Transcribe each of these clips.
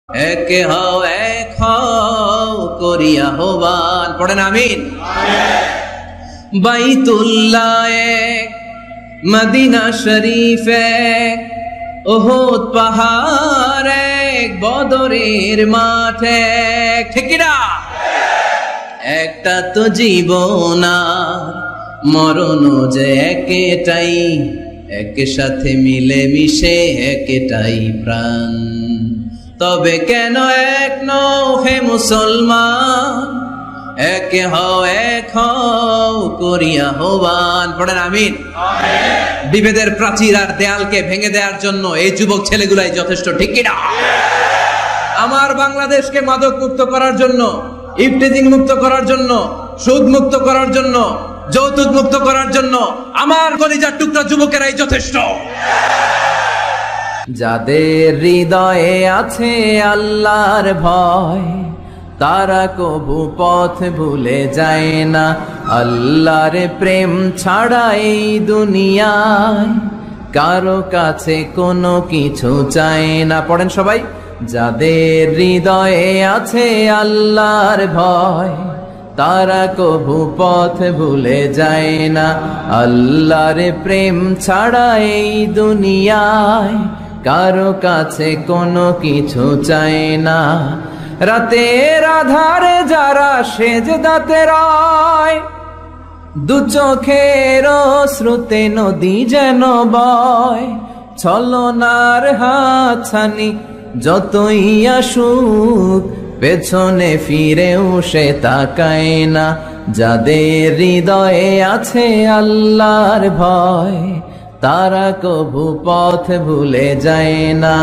এক হও এক হও করিয়া হবান, পড়েন আমিন। বাইতুল্লাহ এক, মদিনা শরীফ এক, উহুদ পাহাড় এক, বদরের মাঠ এক, ঠিক না? একটা তো জীবন আর মরণ যে একটাই, একের সাথে মিলে মিশে একটাই প্রাণ। তবে কেন এক নও হে মুসলমান, এক হও করিয়া হবান, পড়েন আমিন। বিভেদের প্রাচীর আর দেয়ালকে ভেঙে দেওয়ার জন্য এই যুবক ছেলেগুলাই যথেষ্ট, ঠিক কিনা? আমার বাংলাদেশকে মাদক মুক্ত করার জন্য, ইফটিজিং মুক্ত করার জন্য, সুদ মুক্ত করার জন্য, যৌতুক মুক্ত করার জন্য আমার কলিজার টুকরা যুবকেরাই যথেষ্ট। যাদের হৃদয়ে আছে আল্লাহর ভয়, তারা কবু পথ ভুলে যায় না। আল্লাহর প্রেম ছাড়া এই দুনিয়ায় কারো কাছে কোনো কিছু চায় না, পড়েন সবাই। যাদের হৃদয়ে আছে আল্লাহর ভয়, তারা কবু পথ ভুলে যায় না। আল্লাহর প্রেম ছাড়া এই দুনিয়ায় কারো কাছে কোনো কিছু চায় না। রাতের আধারে যারা সেজদাতে রয়, দু চোখের শ্রুতে নদী যেন বয়। ছলনার হাতছানি যতই আসুক, পেছনে ফিরেও সে তাকায় না। যাদের হৃদয়ে আছে আল্লাহর ভয়, তারা কবু পথ ভুলে যায় না।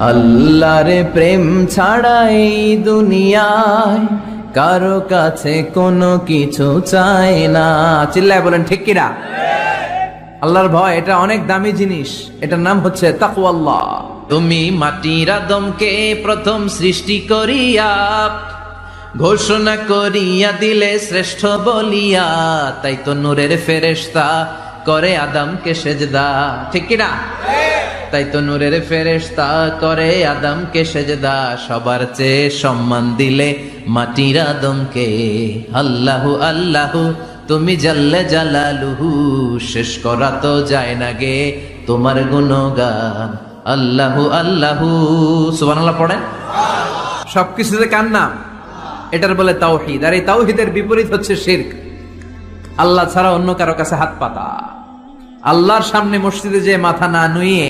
আল্লাহর প্রেম ছাড়া এই দুনিয়ায় কারো কাছে কোনো কিছু চায় না। চিল্লায় বলেন ঠিক কিনা? আল্লাহর ভয় এটা অনেক দামি জিনিস, এটার নাম হচ্ছে তাকওয়াল্লাহ। তুমি মাটির আদমকে প্রথম সৃষ্টি করিয়া ঘোষণা করিয়া দিলে শ্রেষ্ঠ বলিয়া, তাই তো নূরের ফেরেশতা করে আদমকে সেজদা, ঠিক কিনা? তাই তো নূরের ফেরেশতা করে আদমকে সেজদা। সবার চেয়ে সম্মান দিলে মাটির আদমকে। আল্লাহু আল্লাহু তুমি জাল্লে জালালুহু, শেষ করা তো যায় না গে তোমার গুণগান। আল্লাহু আল্লাহু, সুবহানাল্লাহ পড়েন। সবকিছুতে কার নাম? এটার বলে তাওহীদ। আর এই তাওহীদের বিপরীত হচ্ছে শিরক। আল্লাহ ছাড়া অন্য কারো কাছে হাত পাতা। আল্লাহর সামনে মসজিদে যে মাথা না নুয়ে